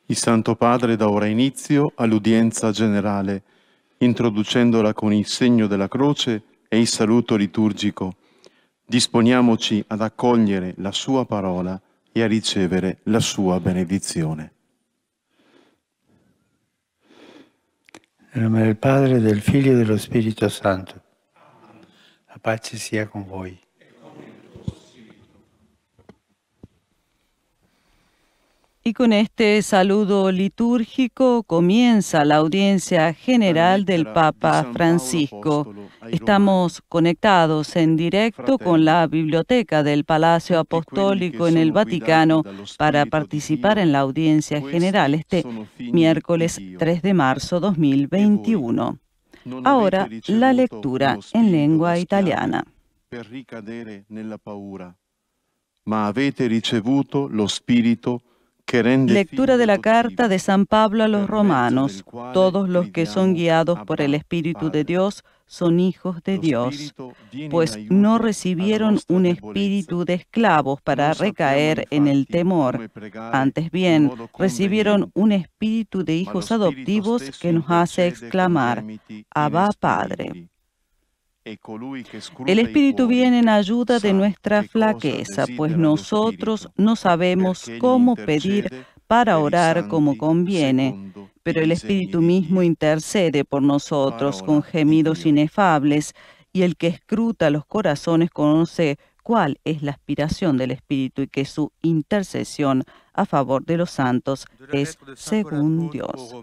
Il Santo Padre dà ora inizio all'udienza generale, introducendola con il segno della croce e il saluto liturgico. Disponiamoci ad accogliere la sua parola e a ricevere la sua benedizione. Nel nome del Padre, del Figlio e dello Spirito Santo. La pace sia con voi. Y con este saludo litúrgico comienza la audiencia general del Papa Francisco. Estamos conectados en directo con la biblioteca del Palacio Apostólico en el Vaticano para participar en la audiencia general este miércoles 3 de marzo 2021. Ahora la lectura en lengua italiana. Per ricadere nella paura, ma avete ricevuto lo Spirito. Lectura de la carta de San Pablo a los Romanos. Todos los que son guiados por el Espíritu de Dios son hijos de Dios, pues no recibieron un espíritu de esclavos para recaer en el temor. Antes bien, recibieron un espíritu de hijos adoptivos que nos hace exclamar, Abba, Padre. El Espíritu viene en ayuda de nuestra flaqueza, pues nosotros no sabemos cómo pedir para orar como conviene, pero el Espíritu mismo intercede por nosotros con gemidos inefables, y el que escruta los corazones conoce cuál es la aspiración del Espíritu y que su intercesión a favor de los santos es según Dios.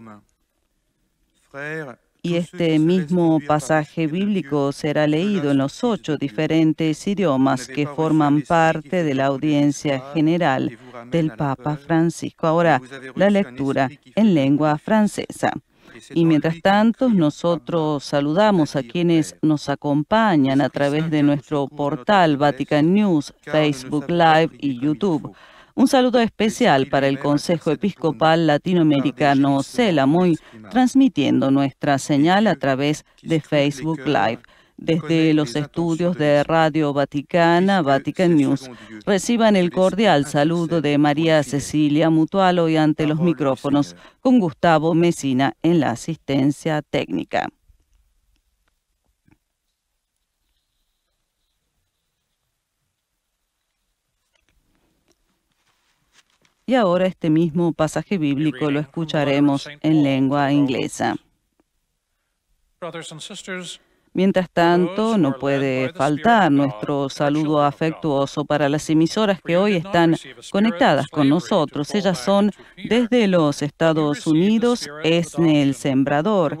Y este mismo pasaje bíblico será leído en los 8 diferentes idiomas que forman parte de la audiencia general del Papa Francisco. Ahora, la lectura en lengua francesa. Y mientras tanto, nosotros saludamos a quienes nos acompañan a través de nuestro portal Vatican News, Facebook Live y YouTube. Un saludo especial para el Consejo Episcopal Latinoamericano CELAMOY, transmitiendo nuestra señal a través de Facebook Live. Desde los estudios de Radio Vaticana, Vatican News, reciban el cordial saludo de María Cecilia Mutualo y ante los micrófonos con Gustavo Mesina en la asistencia técnica. Y ahora este mismo pasaje bíblico lo escucharemos en lengua inglesa. Mientras tanto, no puede faltar nuestro saludo afectuoso para las emisoras que hoy están conectadas con nosotros. Ellas son desde los Estados Unidos, ESNE El Sembrador,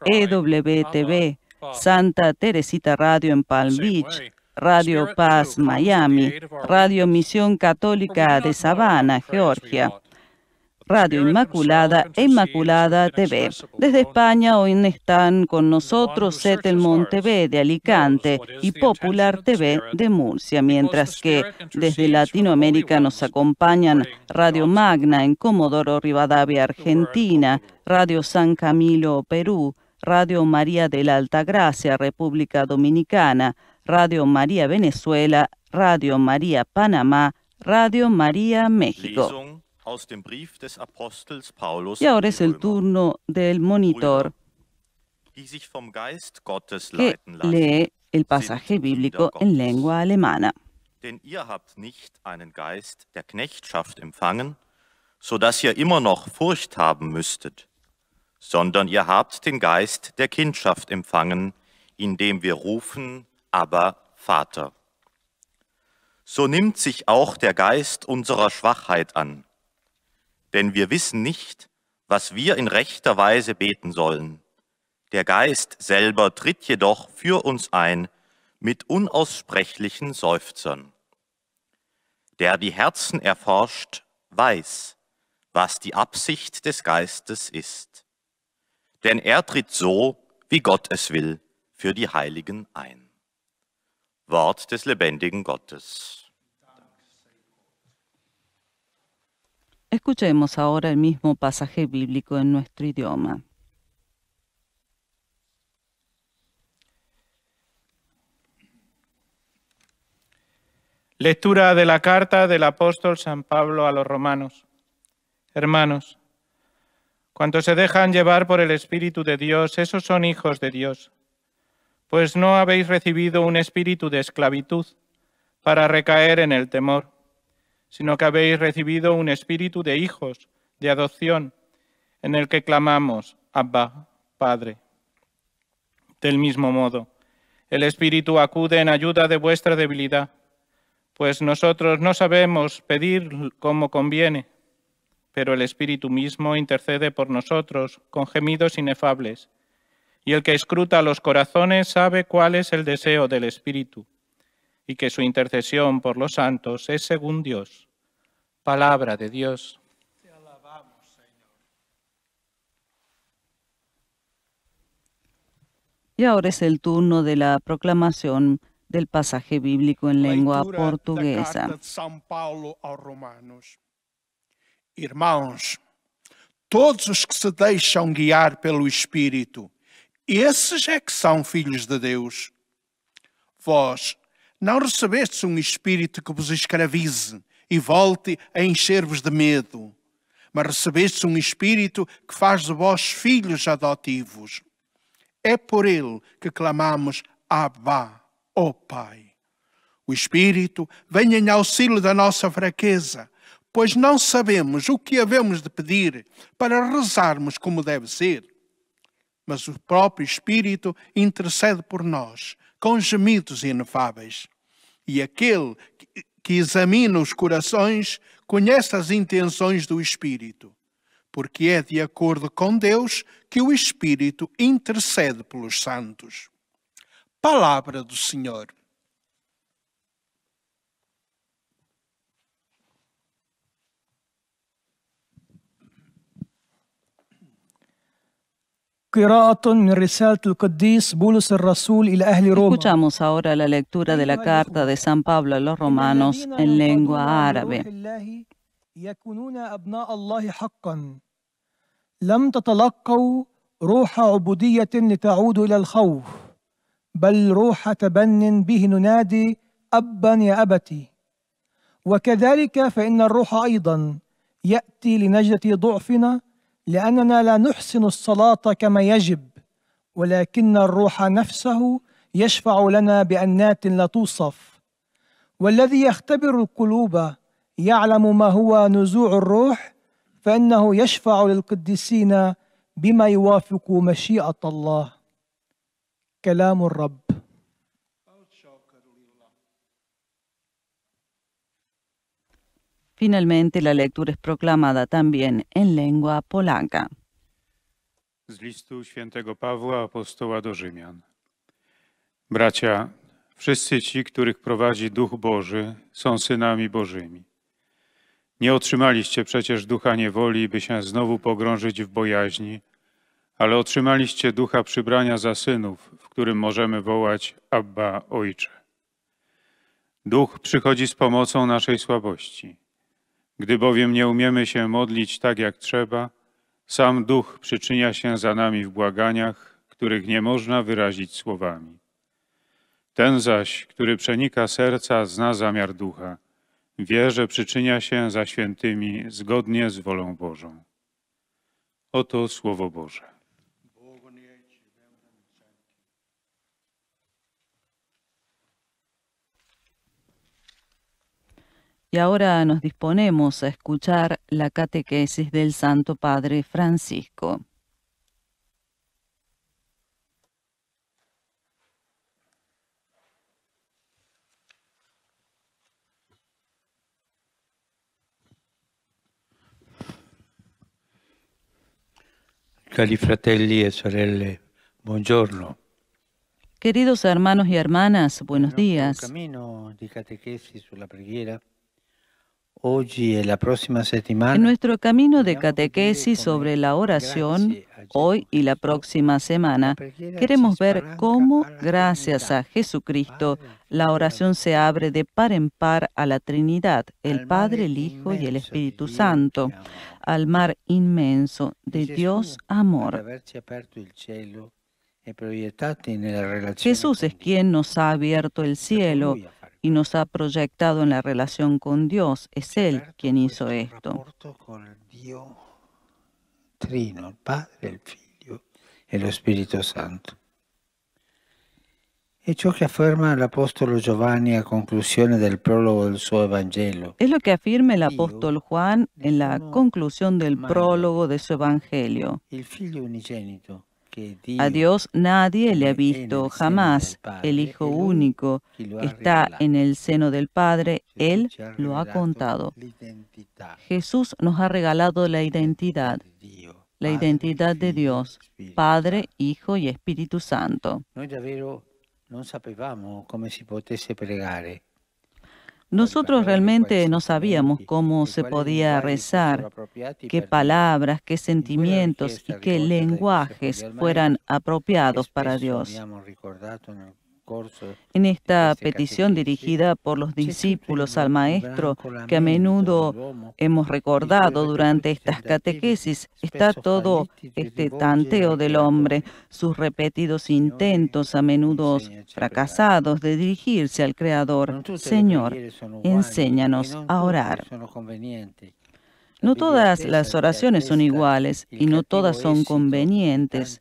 EWTV, Santa Teresita Radio en Palm Beach, Radio Paz Miami, Radio Misión Católica de Savannah, Georgia, Radio Inmaculada e Inmaculada TV. Desde España hoy están con nosotros Setelmont TV de Alicante y Popular TV de Murcia, mientras que desde Latinoamérica nos acompañan Radio Magna en Comodoro Rivadavia, Argentina, Radio San Camilo, Perú, Radio María de la Altagracia, República Dominicana, Radio María Venezuela, Radio María Panamá, Radio María México. Y ahora es el turno del monitor que lee el pasaje bíblico en lengua alemana. Denn ihr habt nicht einen Geist der Knechtschaft empfangen, so dass ihr immer noch Furcht haben müsstet, sondern ihr habt den Geist der Kindschaft empfangen, indem wir rufen, aber Vater. So nimmt sich auch der Geist unserer Schwachheit an, denn wir wissen nicht, was wir in rechter Weise beten sollen. Der Geist selber tritt jedoch für uns ein mit unaussprechlichen Seufzern. Der die Herzen erforscht, weiß, was die Absicht des Geistes ist. Denn er tritt so, wie Gott es will, für die Heiligen ein. Wort des lebendigen Gottes. Escuchemos ahora el mismo pasaje bíblico en nuestro idioma. Lectura de la carta del apóstol San Pablo a los romanos. Hermanos, Cuantos se dejan llevar por el Espíritu de Dios, esos son hijos de Dios. Pues no habéis recibido un espíritu de esclavitud para recaer en el temor, sino que habéis recibido un espíritu de hijos, de adopción, en el que clamamos, Abba, Padre. Del mismo modo, el Espíritu acude en ayuda de vuestra debilidad, pues nosotros no sabemos pedir como conviene, pero el Espíritu mismo intercede por nosotros con gemidos inefables, y el que escruta los corazones sabe cuál es el deseo del Espíritu, y que su intercesión por los santos es según Dios. Palabra de Dios. Te alabamos, Señor. Y ahora es el turno de la proclamación del pasaje bíblico en lengua Leitura da portuguesa. carta de São Paulo aos Romanos. Irmãos, todos os que se deixam guiar pelo Espírito, esses é que são filhos de Deus. Vós não recebestes um espírito que vos escravize e volte a encher-vos de medo, mas recebestes um espírito que faz de vós filhos adotivos. É por ele que clamamos Abba, ó Pai. O Espírito vem em auxílio da nossa fraqueza, pois não sabemos o que havemos de pedir para rezarmos como deve ser. Mas o próprio Espírito intercede por nós, com gemidos inefáveis. E aquele que examina os corações conhece as intenções do Espírito, porque é de acordo com Deus que o Espírito intercede pelos santos. Palavra do Senhor. قراءة من رسالة القديس بولس الرسول إلى أهل روما. Escuchamos ahora la lectura de la carta de San Pablo a los romanos en lengua árabe. يكونون أبناء الله حقا. لم تتلقوا روح عبودية لتعودوا إلى الخوف، بل روح تبن به ننادي أبا يا أبتي. وكذلك فإن الروح أيضا يأتي لنجدة ضعفنا، لأننا لا نحسن الصلاة كما يجب، ولكن الروح نفسه يشفع لنا بأنات لا توصف. والذي يختبر القلوب يعلم ما هو نزوع الروح، فإنه يشفع للقديسين بما يوافق مشيئة الله. كلام الرب. Finalmente, la lectura es proclamada también en lengua polaca. Z listu świętego Pawła, apostoła do Rzymian. Bracia, wszyscy ci, których prowadzi Duch Boży, są synami Bożymi. Nie otrzymaliście przecież ducha niewoli, by się znowu pogrążyć w bojaźni, ale otrzymaliście ducha przybrania za synów, w którym możemy wołać Abba, Ojcze. Duch przychodzi z pomocą naszej słabości. Gdy bowiem nie umiemy się modlić tak jak trzeba, sam Duch przyczynia się za nami w błaganiach, których nie można wyrazić słowami. Ten zaś, który przenika serca, zna zamiar Ducha. Wie, że przyczynia się za świętymi zgodnie z wolą Bożą. Oto Słowo Boże. Y ahora nos disponemos a escuchar la catequesis del Santo Padre Francisco. Cari fratelli e sorelle, buongiorno. Queridos hermanos y hermanas, buenos Il nostro días. cammino di catechesi sulla preghiera oggi e la prossima settimana. En nuestro camino de catequesis sobre la oración, hoy y la próxima semana, queremos ver cómo, gracias a Jesucristo, la oración se abre de par en par a la Trinidad, el Padre, el Hijo y el Espíritu Santo, al mar inmenso de Dios amor. Jesús es quien nos ha abierto el cielo y nos ha proyectado en la relación con Dios. Es Él quien hizo esto. Trino, il Padre, il Figlio e lo Spirito Santo. È ciò che afferma l'Apostolo Giovanni a conclusione del prologo del suo Evangelo. Es lo que afirma el apóstol Juan en la conclusión del prólogo de su Evangelio. Il Figlio unigenito, che è Dio, A Dios nadie le ha che è visto nel seno jamás. del Padre, El Hijo è Lui único chi lo que ha está rivelato. en el seno del Padre, Gesù Él ci ha lo ha rivelato contado. l'identità Jesús nos ha regalado la identidad, di Dio, la Padre, identidad de Figlio, Dios, Spirito Padre, Santo. Hijo y Espíritu Santo. Noi davvero non sapevamo come si potesse pregare. Nosotros realmente no sabíamos cómo se podía rezar, qué palabras, qué sentimientos y qué lenguajes fueran apropiados para Dios. En esta petición dirigida por los discípulos al Maestro, que a menudo hemos recordado durante estas catequesis, está todo este tanteo del hombre, sus repetidos intentos, a menudo fracasados, de dirigirse al Creador. Señor, enséñanos a orar. No todas las oraciones son iguales y no todas son convenientes.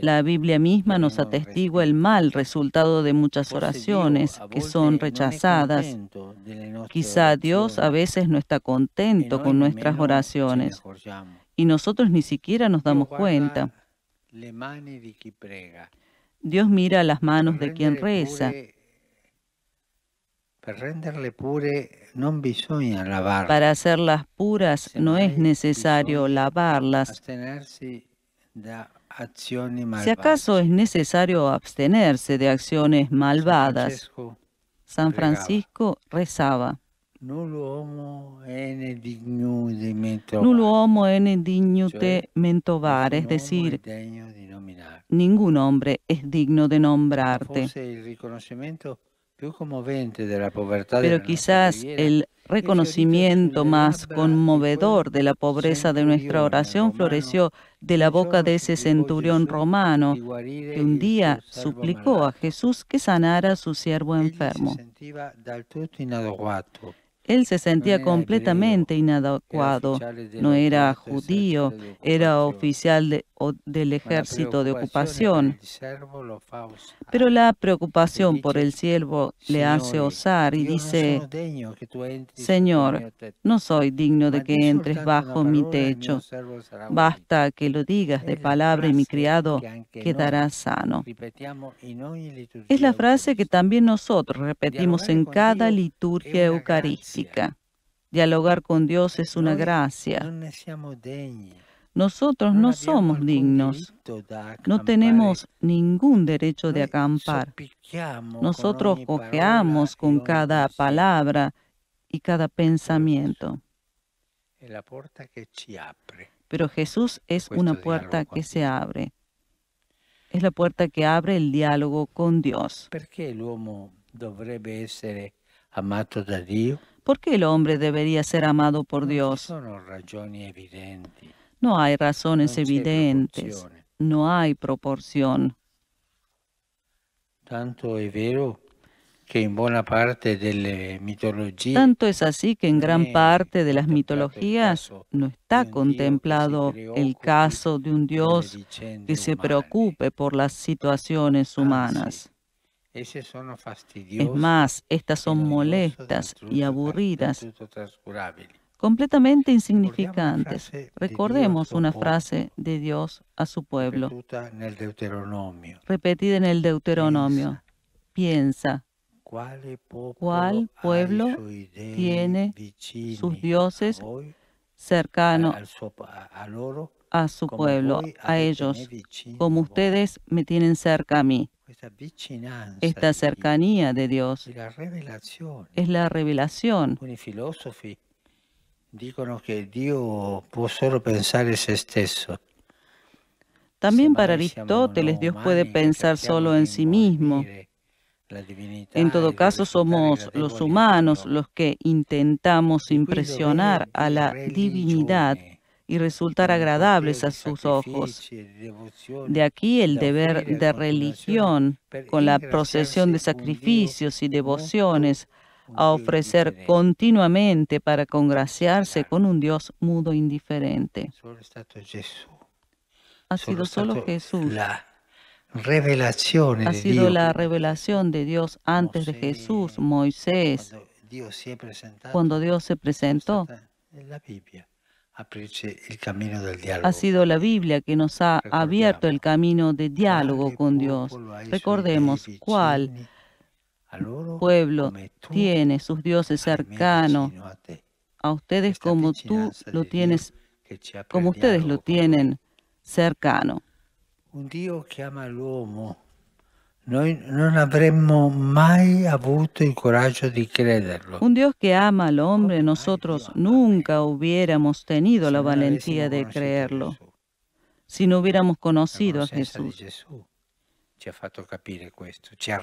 La Biblia misma nos atestigua el mal resultado de muchas oraciones que son rechazadas. Quizá Dios a veces no está contento con nuestras oraciones y nosotros ni siquiera nos damos cuenta. Dios mira las manos de quien reza. Para hacerlas puras no es necesario lavarlas. Si acaso es necesario abstenerse de acciones malvadas. San Francisco rezaba: Nullo homo ene dignute mentovare, es decir, ningún hombre es digno de nombrarte. Pero quizás el reconocimiento más conmovedor de la pobreza de nuestra oración floreció de la boca de ese centurión romano que un día suplicó a Jesús que sanara a su siervo enfermo. Él se sentía completamente inadecuado. No era judío, era oficial del ejército de ocupación. Pero la preocupación por el siervo le hace osar y dice: Señor, no soy digno de que entres bajo mi techo. Basta que lo digas de palabra y mi criado quedará sano. Es la frase que también nosotros repetimos en cada liturgia eucarística. Dialogar con Dios es una gracia. Nosotros no somos dignos, no tenemos ningún derecho de acampar. Nosotros cojeamos con cada palabra y cada pensamiento. Pero Jesús es una puerta que se abre. Es la puerta que abre el diálogo con Dios. ¿Por qué el hombre debería ser amado por Dios? No hay razones evidentes, no hay proporción. Tanto es así que en gran parte de las mitologías no está contemplado el caso de un Dios que se preocupe por las situaciones humanas. Es más, estas son molestas y aburridas, completamente insignificantes. Recordemos una frase de Dios a su pueblo, repetida en el Deuteronomio. Piensa, ¿cuál pueblo tiene sus dioses cercanos a su pueblo, a ellos, como ustedes me tienen cerca a mí? Esta cercanía de Dios es la revelación. También para Aristóteles Dios puede pensar solo en sí mismo. En todo caso, somos los humanos los que intentamos impresionar a la divinidad y resultar agradables a sus ojos. De aquí el deber de religión, con la procesión de sacrificios y devociones, a ofrecer continuamente para congraciarse con un Dios mudo indiferente. Solo è stato Gesù. Ha sido solo Jesús. La revelazione Ha di sido Dio. la revelación de Dios antes de Jesús, Moisés, cuando Dios se presentó. La Bibbia aprirci il cammino del dialogo. Ha sido la Biblia que nos ha abierto el camino de diálogo con Dios. Recordemos cuál pueblo tiene sus dioses cercanos a ustedes como tú lo tienes, como ustedes lo tienen cercano. Un Dio che ama l'uomo. Noi non avremmo mai avuto il coraggio di crederlo. Un Dios que ama al hombre, nosotros nunca hubiéramos tenido la valentía de creerlo si no hubiéramos conocido a Jesús.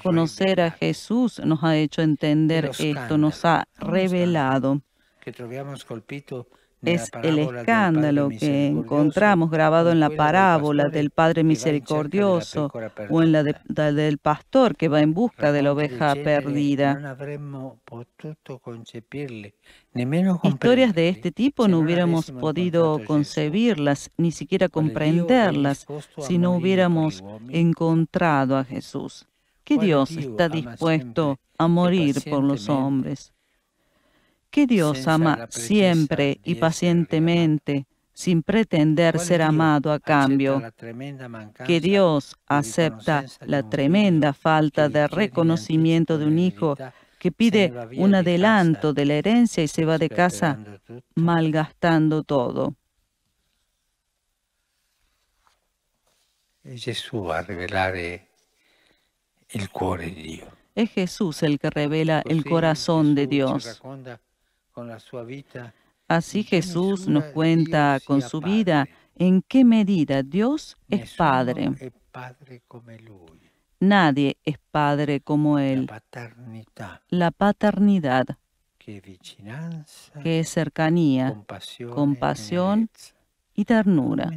Conocer a Jesús nos ha hecho entender esto, nos ha revelado. Es el escándalo que encontramos grabado en la parábola del Padre Misericordioso o en la del pastor que va en busca de la oveja perdida. Historias de este tipo no hubiéramos podido concebirlas, ni siquiera comprenderlas, si no hubiéramos encontrado a Jesús. ¿Qué Dios está dispuesto a morir por los hombres? ¿Qué Dios ama siempre y pacientemente, sin pretender ser amado a cambio? ¿Qué Dios acepta la tremenda falta de reconocimiento de un hijo que pide un adelanto de la herencia y se va de casa malgastando todo? Es Jesús a revelar el cuore di Dio. Es Jesús el que revela el corazón de Dios. Así Jesús nos cuenta con su vida en qué medida Dios es Padre. Nadie es Padre como Él. La paternidad, que es cercanía, compasión y ternura.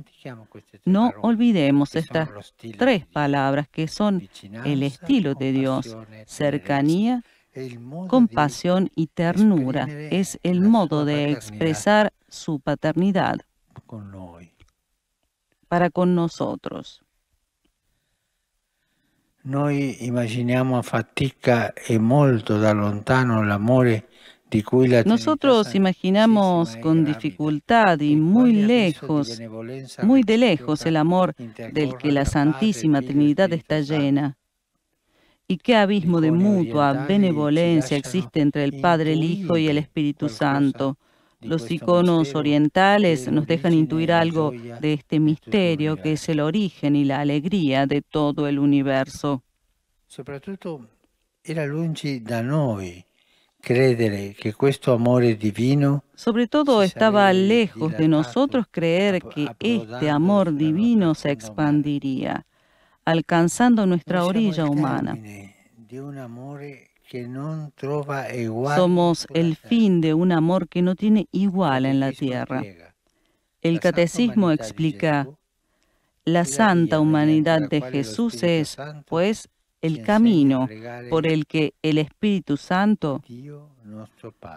No olvidemos estas tres palabras que son el estilo de Dios: cercanía, compasión y ternura. Es el modo de expresar su paternidad para con nosotros. Noi immaginiamo a fatica e molto da lontano l'amore di cui la Nosotros imaginamos con dificultad y muy de lejos el amor del que la Santísima Trinidad está llena. ¿Y qué abismo de mutua benevolencia existe entre el Padre, el Hijo y el Espíritu Santo? Los iconos orientales nos dejan intuir algo de este misterio que es el origen y la alegría de todo el universo. Soprattutto era lungi da noi credere che questo amore divino. Sobre todo estaba lejos de nosotros creer que este amor divino se expandiría, alcanzando nuestra orilla humana. Somos el fin de un amor que no tiene igual en la tierra. El Catecismo explica: la santa humanidad de Jesús es, pues, el camino por el que el Espíritu Santo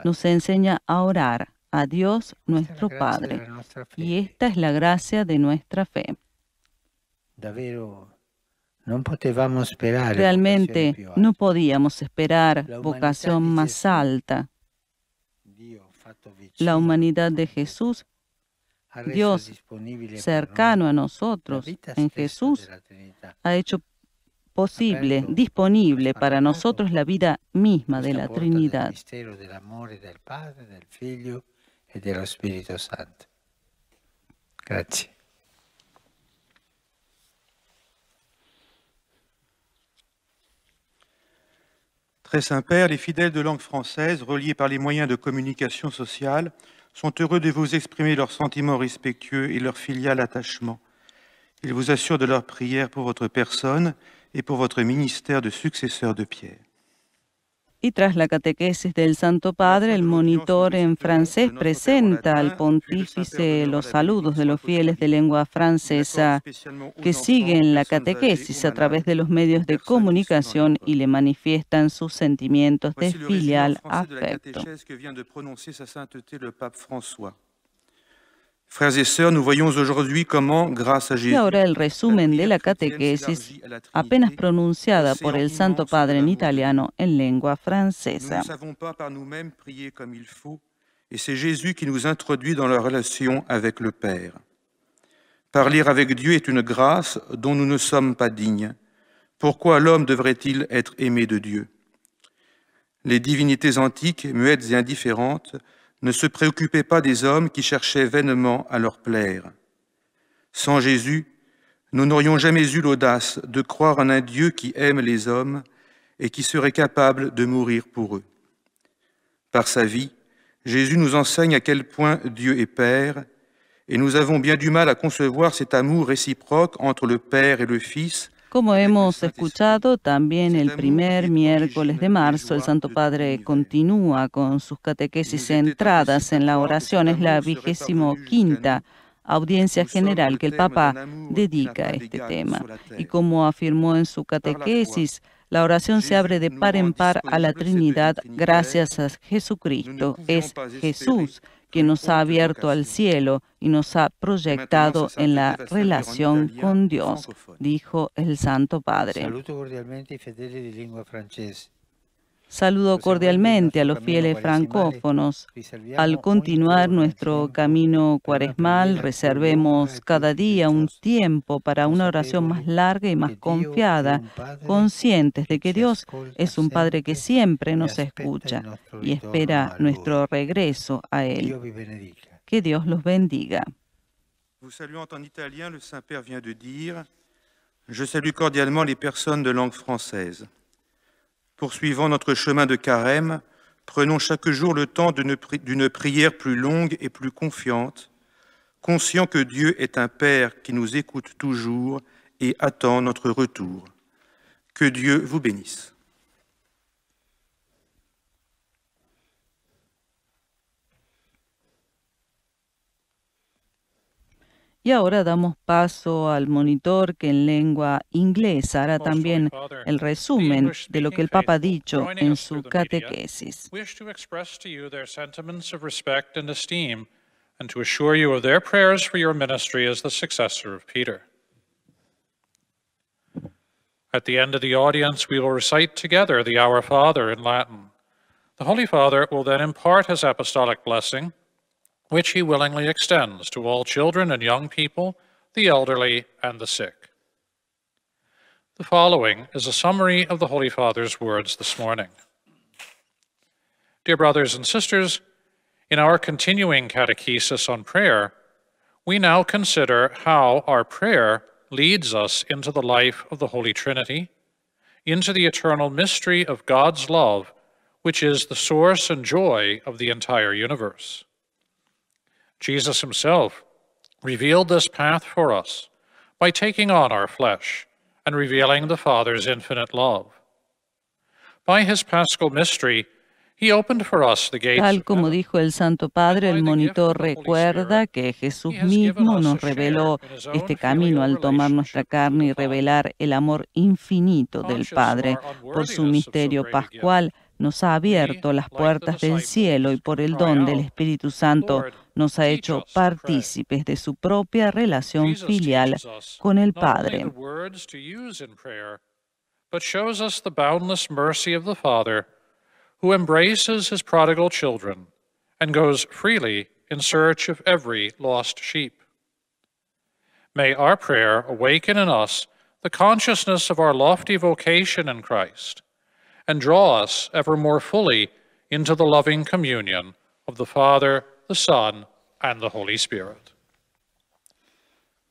nos enseña a orar a Dios nuestro Padre. Y esta es la gracia de nuestra fe. Realmente no podíamos esperar vocación más alta. La humanidad de Jesús, Dios cercano a nosotros en Jesús, ha hecho posible, disponible para nosotros la vida misma de la Trinidad. Gracias. Très Saint-Père, les fidèles de langue française, reliés par les moyens de communication sociale, sont heureux de vous exprimer leurs sentiments respectueux et leur filial attachement. Ils vous assurent de leur prière pour votre personne et pour votre ministère de successeur de Pierre. Y tras la catequesis del Santo Padre, el monitor en francés presenta al pontífice los saludos de los fieles de lengua francesa que siguen la catequesis a través de los medios de comunicación y le manifiestan sus sentimientos de filial afecto. Frères et sœurs, nous voyons aujourd'hui comment, grâce à Jésus, Y ahora el resumen de la catequesis, apenas pronunciada por el Santo Padre en italiano en lengua nous francesa. ne savons pas par nous-mêmes prier comme il faut, et c'est Jésus qui nous introduit dans la relation avec le Père. Parler avec Dieu est une grâce dont nous ne sommes pas dignes. Pourquoi l'homme devrait-il être aimé de Dieu? Les divinités antiques, muettes et indifférentes, ne se préoccupaient pas des hommes qui cherchaient vainement à leur plaire. Sans Jésus, nous n'aurions jamais eu l'audace de croire en un Dieu qui aime les hommes et qui serait capable de mourir pour eux. Par sa vie, Jésus nous enseigne à quel point Dieu est Père, et nous avons bien du mal à concevoir cet amour réciproque entre le Père et le Fils. Como hemos escuchado, también el primer miércoles de marzo el Santo Padre continúa con sus catequesis centradas en la oración. Es la 25ª audiencia general que el Papa dedica a este tema. Y como afirmó en su catequesis, la oración se abre de par en par a la Trinidad gracias a Jesucristo. Es Jesús quien nos ha abierto al cielo y nos ha proyectado en la relación con Dios, dijo el Santo Padre. Saluto cordialmente i fedeli di lingua francese. Saludo cordialmente a los fieles francófonos. Al continuar nuestro camino cuaresmal, reservemos cada día un tiempo para una oración más larga y más confiada, conscientes de que Dios es un Padre que siempre nos escucha y espera nuestro regreso a Él. Que Dios los bendiga. Vous saluant en italien, le Saint-Père vient de dire « Je salue cordialement les personnes de langue française. Poursuivant notre chemin de carême, prenons chaque jour le temps d'une prière plus longue et plus confiante, conscient que Dieu est un Père qui nous écoute toujours et attend notre retour. Que Dieu vous bénisse. Y ahora damos paso al monitor que en lengua inglesa hará también el resumen de lo que el Papa ha dicho en su catequesis. Wish to express to you their sentiments of respect and esteem, and to assure you of their prayers for your ministry as the successor of Peter. At the end of the audience, we will recite together the Our Father in Latin. The Holy Father will then impart his apostolic blessing, which he willingly extends to all children and young people, the elderly and the sick. The following is a summary of the Holy Father's words this morning. Dear brothers and sisters, in our continuing catechesis on prayer, we now consider how our prayer leads us into the life of the Holy Trinity, into the eternal mystery of God's love, which is the source and joy of the entire universe. Jesus himself revealed this path for us by taking on our flesh and revealing the Father's infinite love. By his paschal mystery, he opened for us the gates Tal of como heaven. dijo el Santo Padre, el monitor recuerda que Jesús mismo nos reveló este camino al tomar nuestra carne y revelar el amor infinito del Padre. Por su misterio pascual nos ha abierto las puertas del cielo y por el don del Espíritu Santo nos ha hecho partícipes de su propia relación filial con el Padre. Not only the words to use in prayer, but shows us the boundless mercy of the Father, who embraces his prodigal children and goes freely in search of every lost sheep. May our prayer awaken in us the consciousness of our lofty vocation in Christ and draw us ever more fully into the loving communion of the Father, the Son, and the Holy Spirit.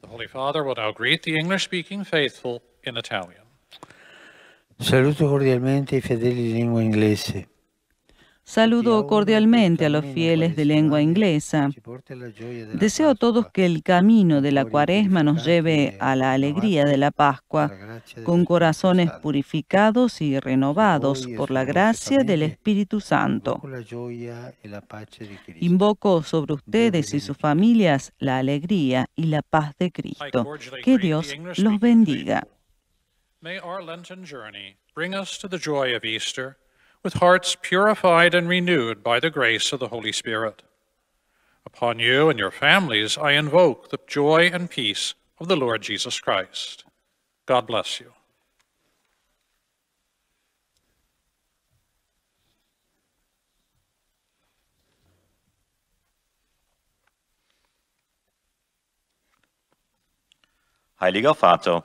The Holy Father will now greet the English-speaking faithful in Italian. Saluto cordialmente i fedeli di lingua inglese. Saludo cordialmente a los fieles de lengua inglesa. Deseo a todos que el camino de la Cuaresma nos lleve a la alegría de la Pascua, con corazones purificados y renovados por la gracia del Espíritu Santo. Invoco sobre ustedes y sus familias la alegría y la paz de Cristo. Que Dios los bendiga. May our Lenten journey bring us to the joy of Easter, with hearts purified and renewed by the grace of the Holy Spirit. Upon you and your families, I invoke the joy and peace of the Lord Jesus Christ. God bless you. Heiliger Vater,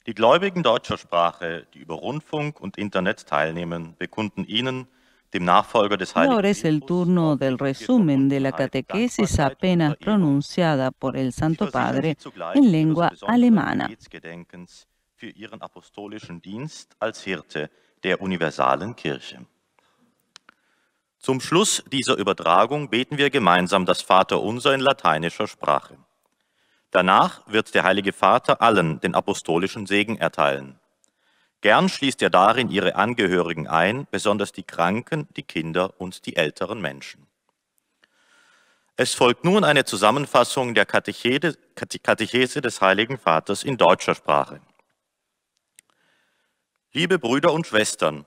die Gläubigen deutscher Sprache, die über Rundfunk und Internet teilnehmen, bekunden Ihnen, dem Nachfolger des Y Heiligen ahora es el turno del resumen de la catequesis apenas pronunciada por el Santo Padre en lengua alemana. Gebetsgedenkens für Ihren apostolischen Dienst als Hirte der universalen Kirche. Zum Schluss dieser Übertragung beten wir gemeinsam das Vaterunser in lateinischer Sprache. Danach wird der Heilige Vater allen den apostolischen Segen erteilen. Gern schließt er darin ihre Angehörigen ein, besonders die Kranken, die Kinder und die älteren Menschen. Es folgt nun eine Zusammenfassung der Katechese des Heiligen Vaters in deutscher Sprache. Liebe Brüder und Schwestern,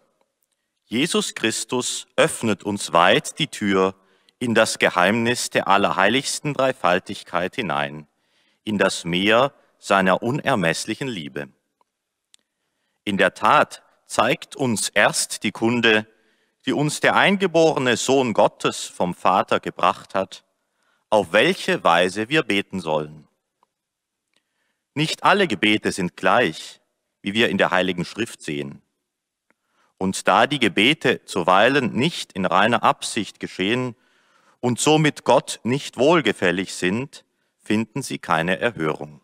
Jesus Christus öffnet uns weit die Tür in das Geheimnis der allerheiligsten Dreifaltigkeit hinein, in das Meer seiner unermesslichen Liebe. In der Tat zeigt uns erst die Kunde, die uns der eingeborene Sohn Gottes vom Vater gebracht hat, auf welche Weise wir beten sollen. Nicht alle Gebete sind gleich, wie wir in der Heiligen Schrift sehen. Und da die Gebete zuweilen nicht in reiner Absicht geschehen und somit Gott nicht wohlgefällig sind, finden sie keine Erhörung.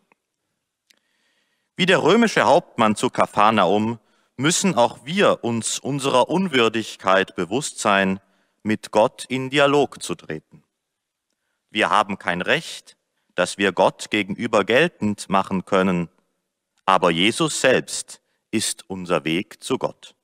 Wie der römische Hauptmann zu Kapharnaum müssen auch wir uns unserer Unwürdigkeit bewusst sein, mit Gott in Dialog zu treten. Wir haben kein Recht, das wir Gott gegenüber geltend machen können, aber Jesus selbst ist unser Weg zu Gott.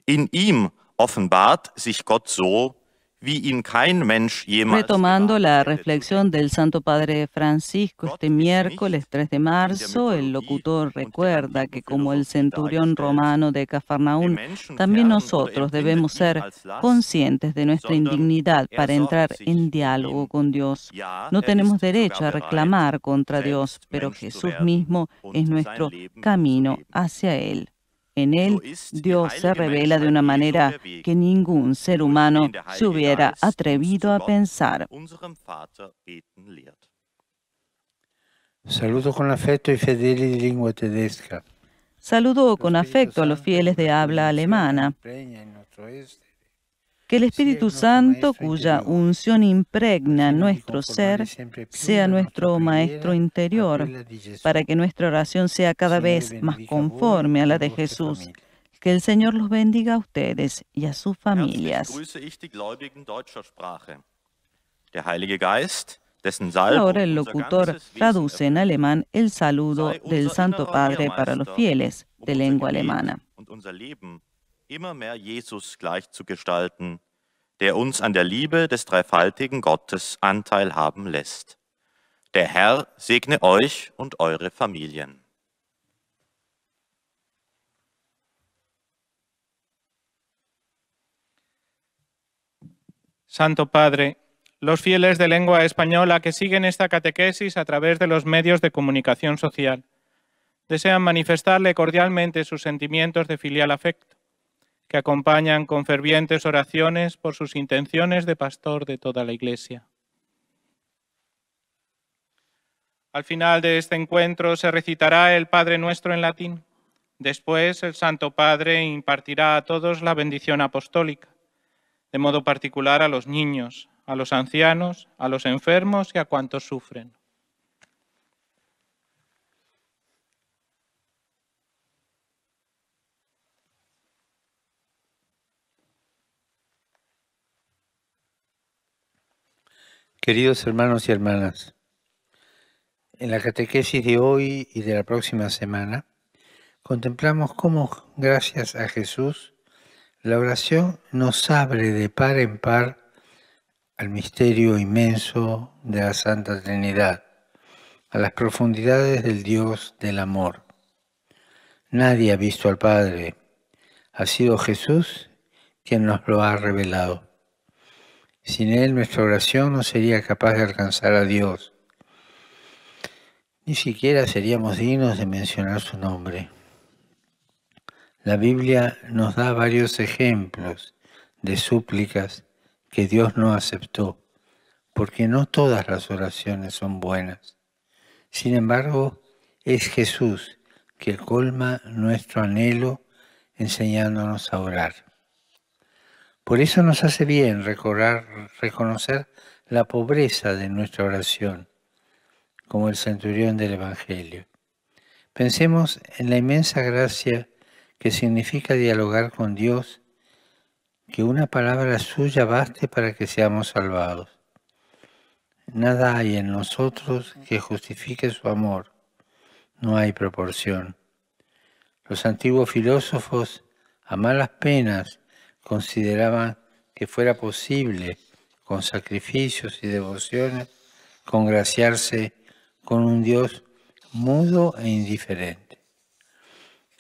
In ihm offenbart sich Gott so, wie ihn kein Mensch jemals. Retomando la reflexión del Santo Padre Francisco este miércoles 3 de marzo, el locutor recuerda que como el centurión romano de Cafarnaún, también nosotros debemos ser conscientes de nuestra indignidad para entrar en diálogo con Dios. No tenemos derecho a reclamar contra Dios, pero Jesús mismo es nuestro camino hacia Él. En Él, Dios se revela de una manera que ningún ser humano se hubiera atrevido a pensar. Saludo con afecto ai fedeli di lingua tedesca. Saludo con afecto a los fieles de habla alemana. Que el Espíritu Santo, cuya unción impregna nuestro ser, sea nuestro Maestro interior, para que nuestra oración sea cada vez más conforme a la de Jesús. Que el Señor los bendiga a ustedes y a sus familias. Ahora el locutor traduce en alemán el saludo del Santo Padre para los fieles de lengua alemana. Immer mehr Jesus gleich zu gestalten, der uns an der Liebe des dreifaltigen Gottes Anteil haben lässt. Der Herr segne euch und eure Familien. Santo Padre, los fieles de lengua española que siguen esta catequesis a través de los medios de comunicación social desean manifestarle cordialmente sus sentimientos de filial afecto, que acompañan con fervientes oraciones por sus intenciones de pastor de toda la Iglesia. Al final de este encuentro se recitará el Padre Nuestro en latín. Después el Santo Padre impartirá a todos la bendición apostólica, de modo particular a los niños, a los ancianos, a los enfermos y a cuantos sufren. Queridos hermanos y hermanas, en la catequesis de hoy y de la próxima semana, contemplamos cómo, gracias a Jesús, la oración nos abre de par en par al misterio inmenso de la Santa Trinidad, a las profundidades del Dios del amor. Nadie ha visto al Padre, ha sido Jesús quien nos lo ha revelado. Sin Él nuestra oración no sería capaz de alcanzar a Dios. Ni siquiera seríamos dignos de mencionar su nombre. La Biblia nos da varios ejemplos de súplicas que Dios no aceptó, porque no todas las oraciones son buenas. Sin embargo, es Jesús que colma nuestro anhelo enseñándonos a orar. Por eso nos hace bien reconocer la pobreza de nuestra oración, como el centurión del Evangelio. Pensemos en la inmensa gracia que significa dialogar con Dios, que una palabra suya baste para que seamos salvados. Nada hay en nosotros que justifique su amor, no hay proporción. Los antiguos filósofos, a malas penas, consideraban que fuera posible, con sacrificios y devociones, congraciarse con un Dios mudo e indiferente.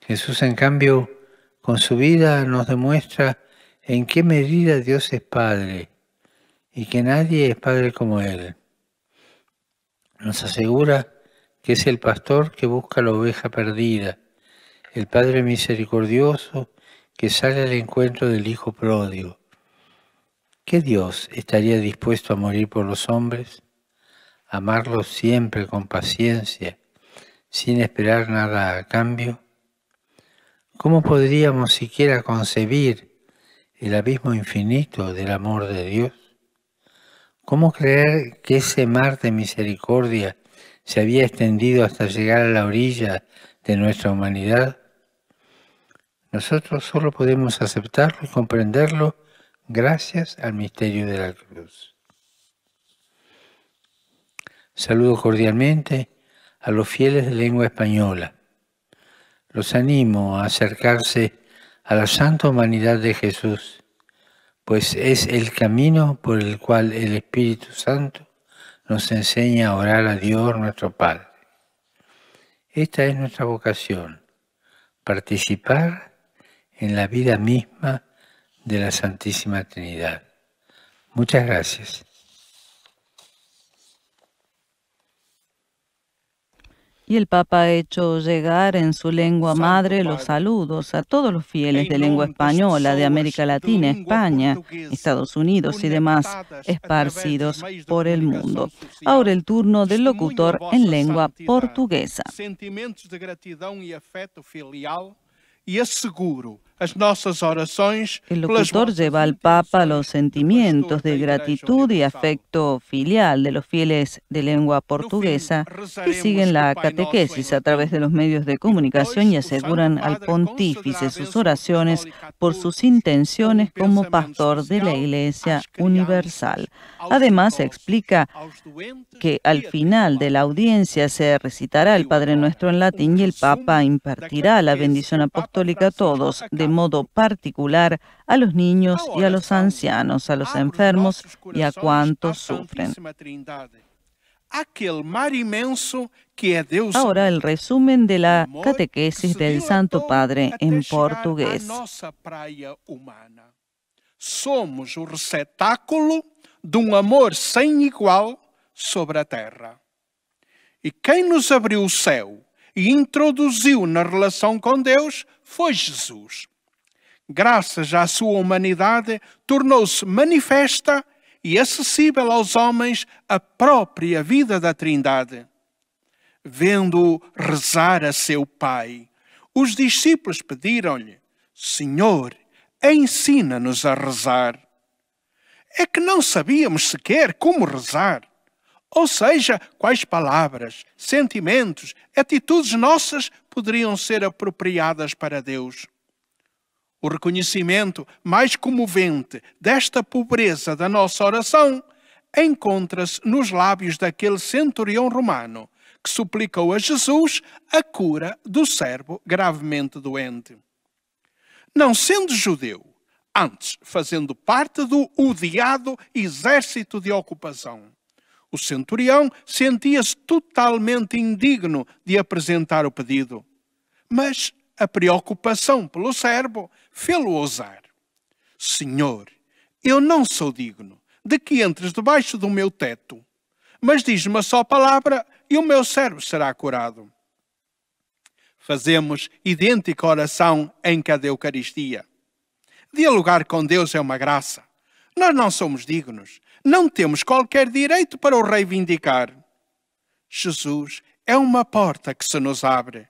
Jesús, en cambio, con su vida nos demuestra en qué medida Dios es Padre y que nadie es Padre como Él. Nos asegura que es el pastor que busca la oveja perdida, el Padre misericordioso que sale al encuentro del Hijo pródigo. ¿Qué Dios estaría dispuesto a morir por los hombres? Amarlos siempre con paciencia, sin esperar nada a cambio. ¿Cómo podríamos siquiera concebir el abismo infinito del amor de Dios? ¿Cómo creer que ese mar de misericordia se había extendido hasta llegar a la orilla de nuestra humanidad? Nosotros solo podemos aceptarlo y comprenderlo gracias al misterio de la cruz. Saludo cordialmente a los fieles de lengua española. Los animo a acercarse a la santa humanidad de Jesús, pues es el camino por el cual el Espíritu Santo nos enseña a orar a Dios nuestro Padre. Esta es nuestra vocación, participar en la vida misma de la Santísima Trinidad. Muchas gracias. Y el Papa ha hecho llegar en su lengua madre los saludos a todos los fieles de lengua española de América Latina, España, Estados Unidos y demás esparcidos por el mundo. Ahora el turno del locutor en lengua portuguesa. Sentimentos de gratidão e afeto filial e asseguro as nossas orações. El locutor lleva al Papa los sentimientos de gratitud y afecto filial de los fieles de lengua portuguesa que siguen la catequesis a través de los medios de comunicación y aseguran al pontífice sus oraciones por sus intenciones como pastor de la Iglesia Universal. Además, explica que al final de la audiencia se recitará el Padre Nuestro en latín y el Papa impartirá la bendición apostólica a todos, de modo particular a los niños y a los ancianos, a los enfermos y a cuantos sufren. Ahora el resumen de la catequesis del Santo Padre en portugués. Somos o receptáculo de amor sem igual sobre a terra. E quem nos abriu o céu e introduziu na relação com Deus foi Jesus. Graças à sua humanidade, tornou-se manifesta e acessível aos homens a própria vida da Trindade. Vendo-o rezar a seu Pai, os discípulos pediram-lhe: Senhor, ensina-nos a rezar. É que não sabíamos sequer como rezar. Ou seja, quais palavras, sentimentos, atitudes nossas poderiam ser apropriadas para Deus. O reconhecimento mais comovente desta pobreza da nossa oração encontra-se nos lábios daquele centurião romano que suplicou a Jesus a cura do servo gravemente doente. Não sendo judeu, antes fazendo parte do odiado exército de ocupação, o centurião sentia-se totalmente indigno de apresentar o pedido. Mas a preocupação pelo servo fê-lo ousar. Senhor, eu não sou digno de que entres debaixo do meu teto, mas diz-me a só palavra e o meu servo será curado. Fazemos idêntica oração em cada Eucaristia. Dialogar com Deus é uma graça. Nós não somos dignos. Não temos qualquer direito para o reivindicar. Jesus é uma porta que se nos abre.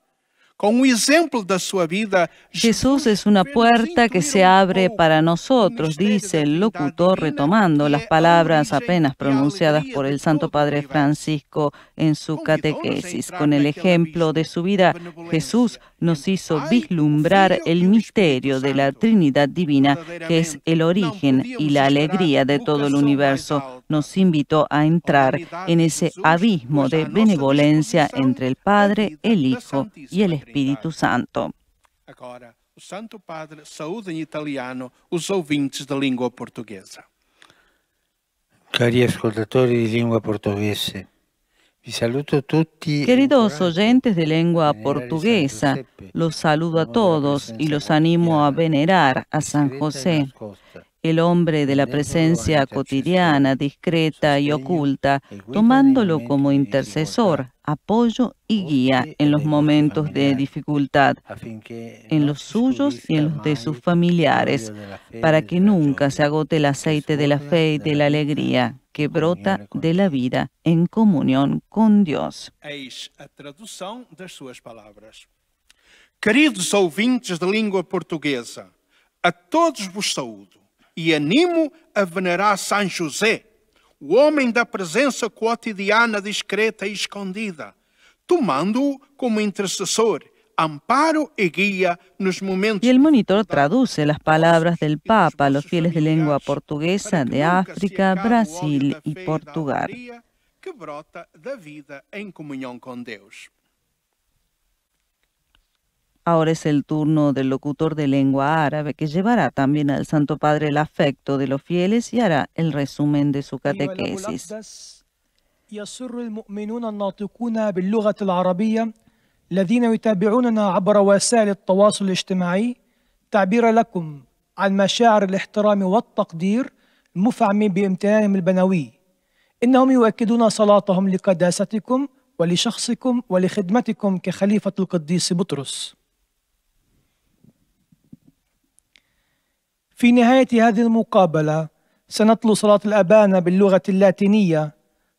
Con un ejemplo de su vida, Jesús es una puerta que se abre para nosotros, dice el locutor retomando las palabras apenas pronunciadas por el Santo Padre Francisco en su catequesis. Con el ejemplo de su vida, Jesús nos hizo vislumbrar el misterio de la Trinidad Divina, que es el origen y la alegría de todo el universo. Nos invitó a entrar en ese abismo de benevolencia entre el Padre, el Hijo y el Espíritu Santo. Agora, o Santo Padre saúda em italiano os ouvintes da língua portuguesa. Cari ascoltatori di lingua portoghese, vi saluto tutti. Queridos oyentes de lengua portuguesa, los saludo a todos y los animo a venerar a San José, el hombre de la presencia cotidiana, discreta y oculta, tomándolo como intercesor, apoyo y guía en los momentos de dificultad, en los suyos y en los de sus familiares, para que nunca se agote el aceite de la fe y de la alegría que brota de la vida en comunión con Dios. Eis a tradução das suas palavras. Queridos ouvintes de língua portuguesa, a todos vos saúdo e animo a venerar São José, o homem da presença cotidiana discreta e escondida, tomando-o como intercessor, amparo y guía nos momentos. Y el monitor traduce las palabras del Papa a los fieles de lengua portuguesa de África, Brasil y Portugal. Que brota da vida em comunhão com Deus. Ahora es el turno del locutor de lengua árabe, que llevará también al Santo Padre el afecto de los fieles y hará el resumen de su catequesis. يسر المؤمنون الناطقون باللغة العربية الذين يتابعوننا عبر وسائل التواصل الاجتماعي تعبير لكم عن مشاعر الاحترام والتقدير المفعم بامتنانهم البنوي. إنهم يؤكدون صلاتهم لقداستكم ولشخصكم ولخدمتكم كخليفة القديس بطرس. في نهاية هذه المقابلة سنتلو صلاة الأبانة باللغة اللاتينية.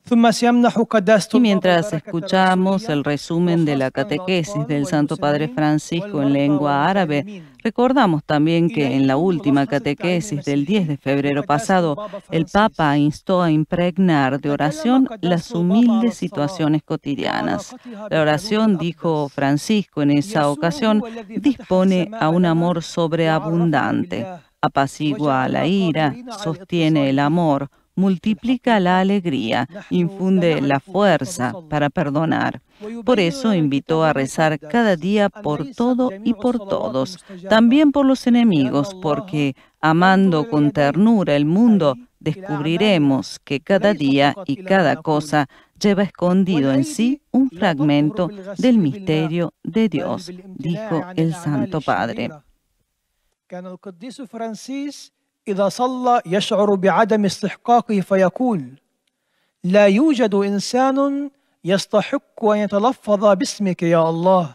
Y mientras escuchamos el resumen de la catequesis del Santo Padre Francisco en lengua árabe, recordamos también que en la última catequesis del 10 de febrero pasado, el Papa instó a impregnar de oración las humildes situaciones cotidianas. La oración, dijo Francisco en esa ocasión, dispone a un amor sobreabundante, apacigua la ira, sostiene el amor, multiplica la alegría, infunde la fuerza para perdonar. Por eso invitó a rezar cada día por todo y por todos, también por los enemigos, porque amando con ternura el mundo, descubriremos que cada día y cada cosa lleva escondido en sí un fragmento del misterio de Dios, dijo el Santo Padre. إذا صلى يشعر بعدم استحقاقه فيقول: لا يوجد إنسان يستحق أن يتلفظ باسمك يا الله.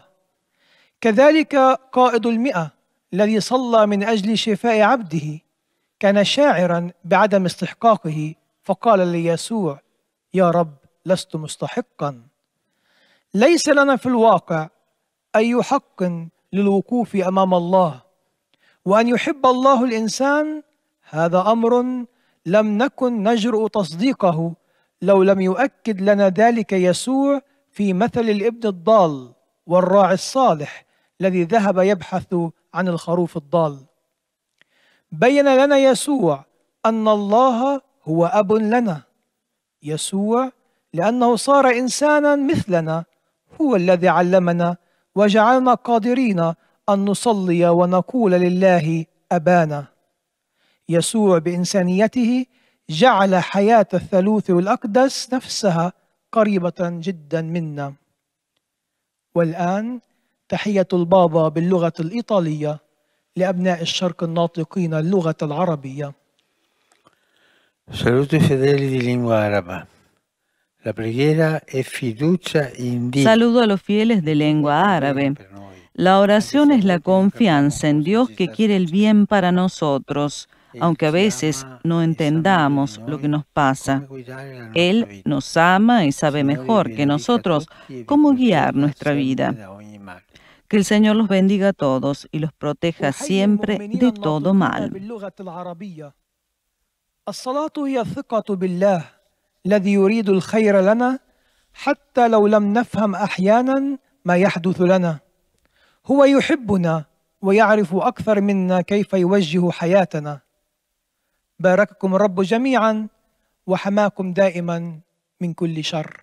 كذلك قائد المئة الذي صلى من أجل شفاء عبده كان شاعرا بعدم استحقاقه فقال ليسوع: يا رب لست مستحقا. ليس لنا في الواقع أي حق للوقوف أمام الله، وأن يحب الله الإنسان هذا أمر لم نكن نجرؤ تصديقه لو لم يؤكد لنا ذلك يسوع في مثل الابن الضال والراعي الصالح الذي ذهب يبحث عن الخروف الضال. بين لنا يسوع أن الله هو أب لنا، يسوع لأنه صار إنسانا مثلنا هو الذي علمنا وجعلنا قادرين أن نصلي ونقول لله أبانا. يسوع بإنسانيته جعل حياة الثالوث الأقدس نفسها قريبة جدا منا. والآن تحية البابا باللغة الإيطالية لأبناء الشرق الناطقين اللغة العربية. Saluto i fedeli di lingua araba. La preghiera è fiducia in Dio. Saludo a los fieles de lengua árabe. La oración es la confianza en Dios que quiere el bien para nosotros, aunque a veces no entendamos lo que nos pasa. Él nos ama y sabe mejor que nosotros cómo guiar nuestra vida. Que el Señor los bendiga a todos y los proteja siempre de todo mal. الصلاة هي الثقة بالله الذي يريد الخير لنا حتى لو لم نفهم أحيانا ما يحدث لنا. هو يحبنا ويعرف أكثر منا كيف يوجه حياتنا. بارككم الرب جميعا وحماكم دائما من كل شر.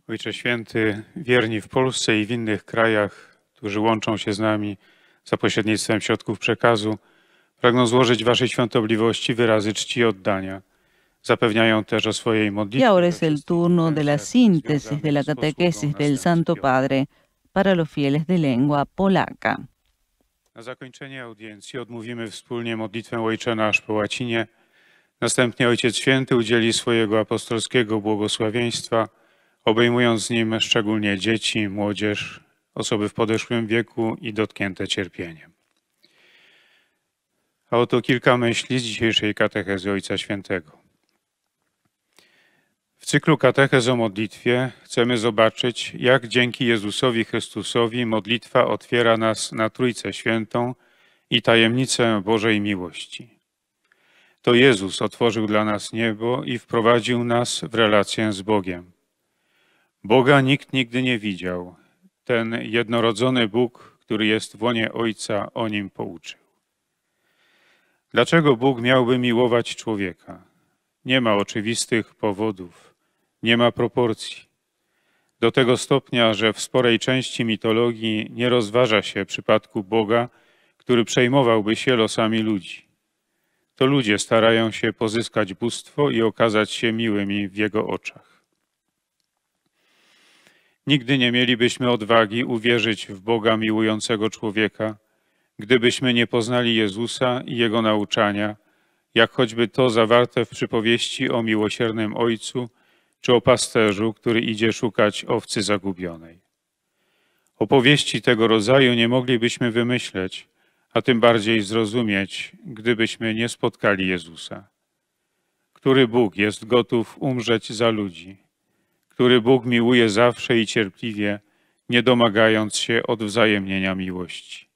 Ojcze Święty, wierni w Polsce i w innych krajach, którzy łączą się z nami za pośrednictwem środków przekazu, pragną złożyć Waszej świątobliwości wyrazy czci i oddania. Zapewniają też o swojej modlitwie. Y ahora es el turno de la síntesis de la catequesis del Santo Padre para los fieles de lengua polaca. Na zakończenie audiencji odmówimy wspólnie modlitwę Ojcze Nasz po łacinie. Następnie Ojciec Święty udzieli swojego apostolskiego błogosławieństwa, obejmując z nim szczególnie dzieci, młodzież, osoby w podeszłym wieku i dotknięte cierpieniem. A oto kilka myśli z dzisiejszej katechezy Ojca Świętego. W cyklu katechez o modlitwie chcemy zobaczyć, jak dzięki Jezusowi Chrystusowi modlitwa otwiera nas na Trójcę Świętą i tajemnicę Bożej miłości. To Jezus otworzył dla nas niebo i wprowadził nas w relację z Bogiem. Boga nikt nigdy nie widział. Ten jednorodzony Bóg, który jest w łonie Ojca, o nim pouczył. Dlaczego Bóg miałby miłować człowieka? Nie ma oczywistych powodów, nie ma proporcji. Do tego stopnia, że w sporej części mitologii nie rozważa się przypadku Boga, który przejmowałby się losami ludzi. To ludzie starają się pozyskać bóstwo i okazać się miłymi w Jego oczach. Nigdy nie mielibyśmy odwagi uwierzyć w Boga miłującego człowieka, gdybyśmy nie poznali Jezusa i Jego nauczania, jak choćby to zawarte w przypowieści o miłosiernym Ojcu czy o pasterzu, który idzie szukać owcy zagubionej. Opowieści tego rodzaju nie moglibyśmy wymyśleć, a tym bardziej zrozumieć, gdybyśmy nie spotkali Jezusa. Który Bóg jest gotów umrzeć za ludzi? Który Bóg miłuje zawsze i cierpliwie, nie domagając się odwzajemnienia miłości?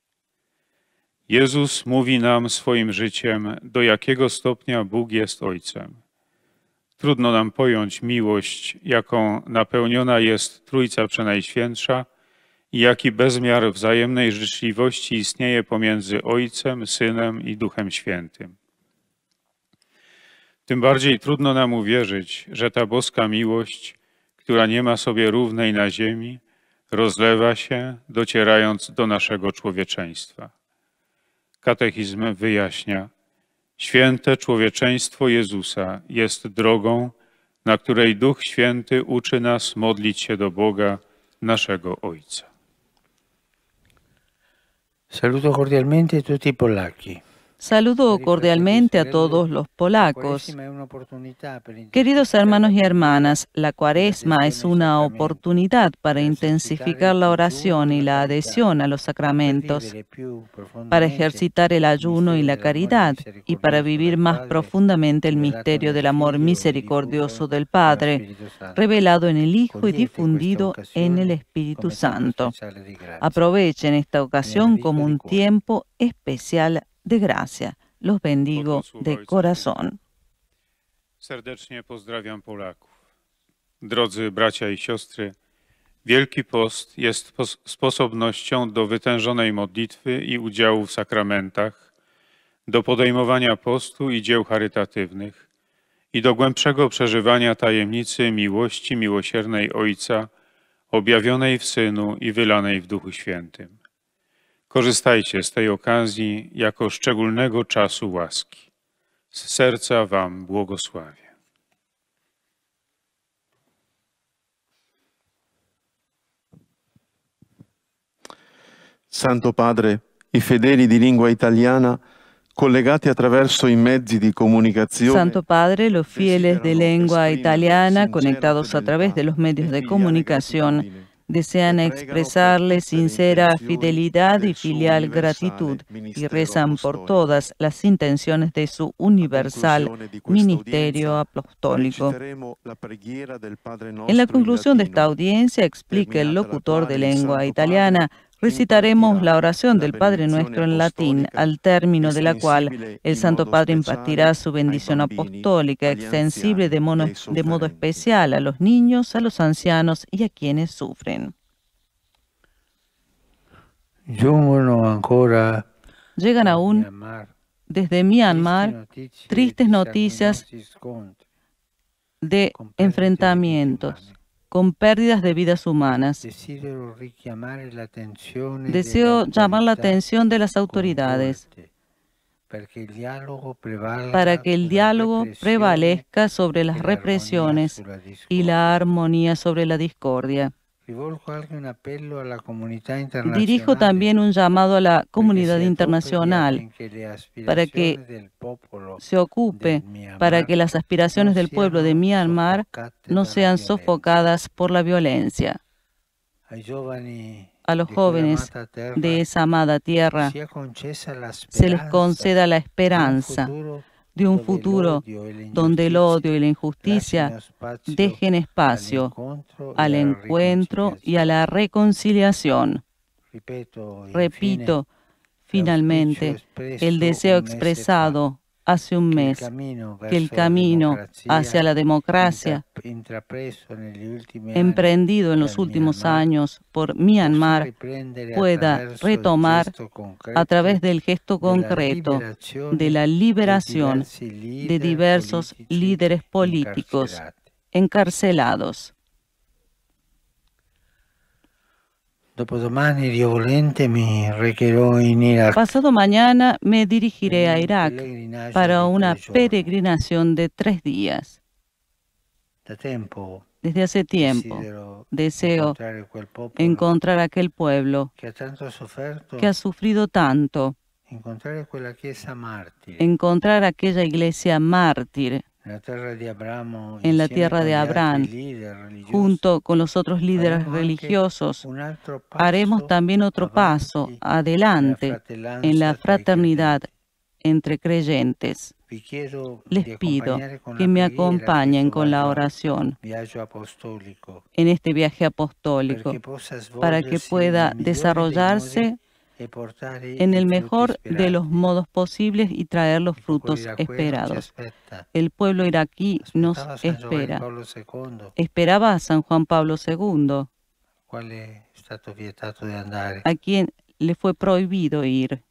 Jezus mówi nam swoim życiem, do jakiego stopnia Bóg jest Ojcem. Trudno nam pojąć miłość, jaką napełniona jest Trójca Przenajświętsza i jaki bezmiar wzajemnej życzliwości istnieje pomiędzy Ojcem, Synem i Duchem Świętym. Tym bardziej trudno nam uwierzyć, że ta boska miłość, która nie ma sobie równej na ziemi, rozlewa się, docierając do naszego człowieczeństwa. Katechizm wyjaśnia: święte człowieczeństwo Jezusa jest drogą, na której Duch Święty uczy nas modlić się do Boga, naszego Ojca. Saluto cordialmente tutti i polacchi. Saludo cordialmente a todos los polacos. Queridos hermanos y hermanas, la Cuaresma es una oportunidad para intensificar la oración y la adhesión a los sacramentos, para ejercitar el ayuno y la caridad y para vivir más profundamente el misterio del amor misericordioso del Padre, revelado en el Hijo y difundido en el Espíritu Santo. Aprovechen esta ocasión como un tiempo especial de gracia. Los bendigo de corazón. Serdecznie pozdrawiam Polaków. Drodzy bracia i siostry, Wielki Post jest sposobnością do wytężonej modlitwy i udziału w sakramentach, do podejmowania postu i dzieł charytatywnych i do głębszego przeżywania tajemnicy miłości miłosiernej Ojca, objawionej w Synu i wylanej w Duchu Świętym. Korzystajcie z tej okazji jako szczególnego czasu łaski. Z serca Wam błogosławię. Santo Padre, i fedeli di lingua italiana, collegati attraverso i mezzi di comunicazione. Santo Padre, los fieles de lengua italiana, conectados a través de los medios de comunicación, desean expresarle sincera fidelidad y filial gratitud y rezan por todas las intenciones de su universal ministerio apostólico. En la conclusión de esta audiencia, explica el locutor de lengua italiana, recitaremos la oración del Padre Nuestro en latín, al término de la cual el Santo Padre impartirá su bendición apostólica, extensible de modo especial a los niños, a los ancianos y a quienes sufren. Llegan aún desde Myanmar tristes noticias de enfrentamientos con pérdidas de vidas humanas. Deseo llamar la atención de las autoridades para que el diálogo prevalezca sobre las represiones y la armonía sobre la discordia. Dirijo también un llamado a la comunidad internacional para que se ocupe para que las aspiraciones del pueblo de Myanmar no sean sofocadas por la violencia. A los jóvenes de esa amada tierra se les conceda la esperanza de un futuro donde el odio y la injusticia dejen espacio al encuentro y a la reconciliación. Repito, finalmente, el deseo expresado hace un mes, que el camino hacia la democracia, emprendido en los últimos años por Myanmar, pueda retomar a través del gesto concreto de la liberación de diversos líderes políticos encarcelados. Pasado mañana me dirigiré a Irak para una peregrinación de 3 días. Desde hace tiempo deseo encontrar aquel pueblo que ha sufrido tanto, encontrar aquella iglesia mártir en la tierra de Abraham, junto con los otros líderes religiosos. Haremos también otro paso adelante en la fraternidad entre creyentes. Les pido que me acompañen con la oración en este viaje apostólico para que pueda desarrollarse en el mejor de los modos posibles y traer los frutos esperados. El pueblo iraquí nos espera. Esperaba a San Juan Pablo II, a quien le fue prohibido ir.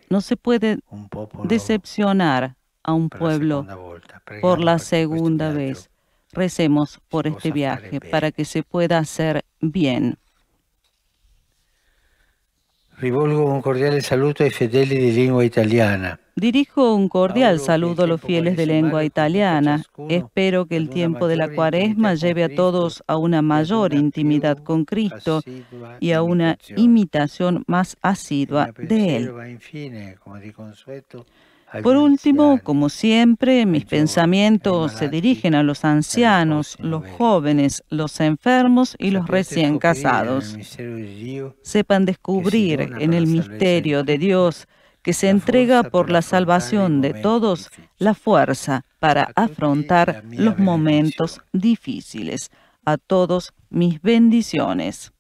No se puede decepcionar a un pueblo por la segunda vez. Recemos por este viaje para que se pueda hacer bien. Rivolgo un cordiale saluto ai fedeli di lingua italiana. Dirijo un cordial saludo a los fieles de lengua italiana. Espero que el tiempo de la Cuaresma lleve a todos a una mayor intimidad con Cristo y a una imitación más asidua de Él. Por último, como siempre, mis pensamientos se dirigen a los ancianos, los jóvenes, los enfermos y los recién casados. Sepan descubrir en el misterio de Dios que se entrega por la salvación de todos la fuerza para afrontar los momentos difíciles. A todos mis bendiciones.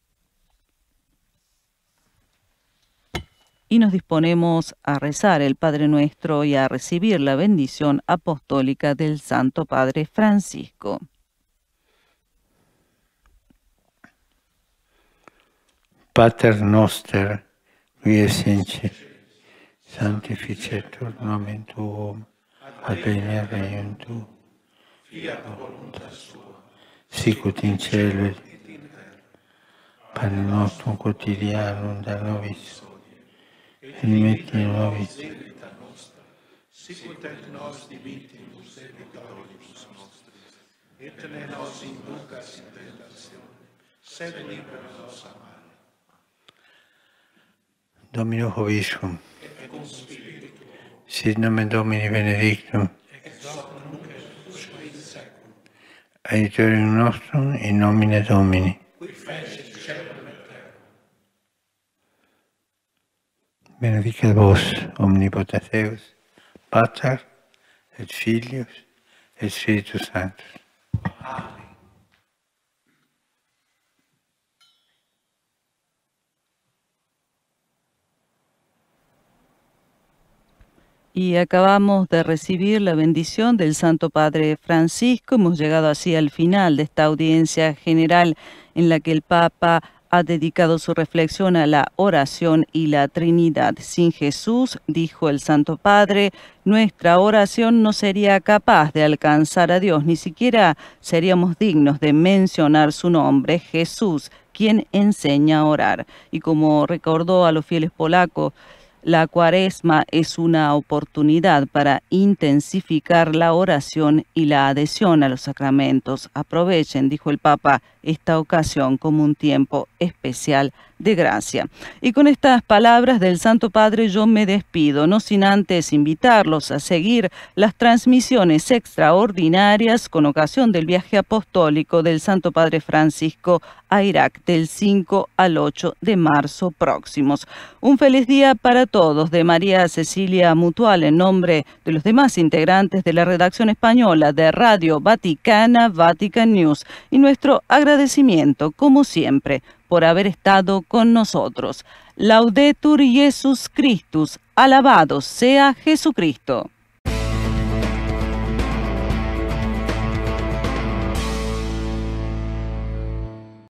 Y nos disponemos a rezar el Padre Nuestro y a recibir la bendición apostólica del Santo Padre Francisco. Pater noster, qui es in cielo, sanctificetur nomen tuum, adveniat regnum tuum, fiat voluntas tua, sicut in cielo et in terra. Panem nostrum quotidianum da nobis, et dimitti nobis debita nostra, sicut et nos dimittimus debitoribus nostris, et ne nos inducas in tentationem, sed libera nos a malo. Domino Hoviscum, et cum spiritu, sit nomen Domini benedictum, ex hoc nunc et usque in seculum, aiutorium nostrum in nomine Domini, qui fecit caelum et terra. Benedicat vos, omnipotens Deus, Pater, et Filius, et Spiritus Sanctus. Amen. Y acabamos de recibir la bendición del Santo Padre Francisco. Hemos llegado así al final de esta audiencia general en la que el Papa ha dedicado su reflexión a la oración y la Trinidad. Sin Jesús, dijo el Santo Padre, nuestra oración no sería capaz de alcanzar a Dios, ni siquiera seríamos dignos de mencionar su nombre, Jesús, quien enseña a orar. Y como recordó a los fieles polacos, la Cuaresma es una oportunidad para intensificar la oración y la adhesión a los sacramentos. Aprovechen, dijo el Papa, esta ocasión como un tiempo especial de gracia. Y con estas palabras del Santo Padre yo me despido, no sin antes invitarlos a seguir las transmisiones extraordinarias con ocasión del viaje apostólico del Santo Padre Francisco a Irak del 5 al 8 de marzo próximos. Un feliz día para todos de María Cecilia Mutual en nombre de los demás integrantes de la redacción española de Radio Vaticana, Vatican News, y nuestro agradecimiento, como siempre, por haber estado con nosotros. Laudetur Jesus Christus, alabado sea Jesucristo.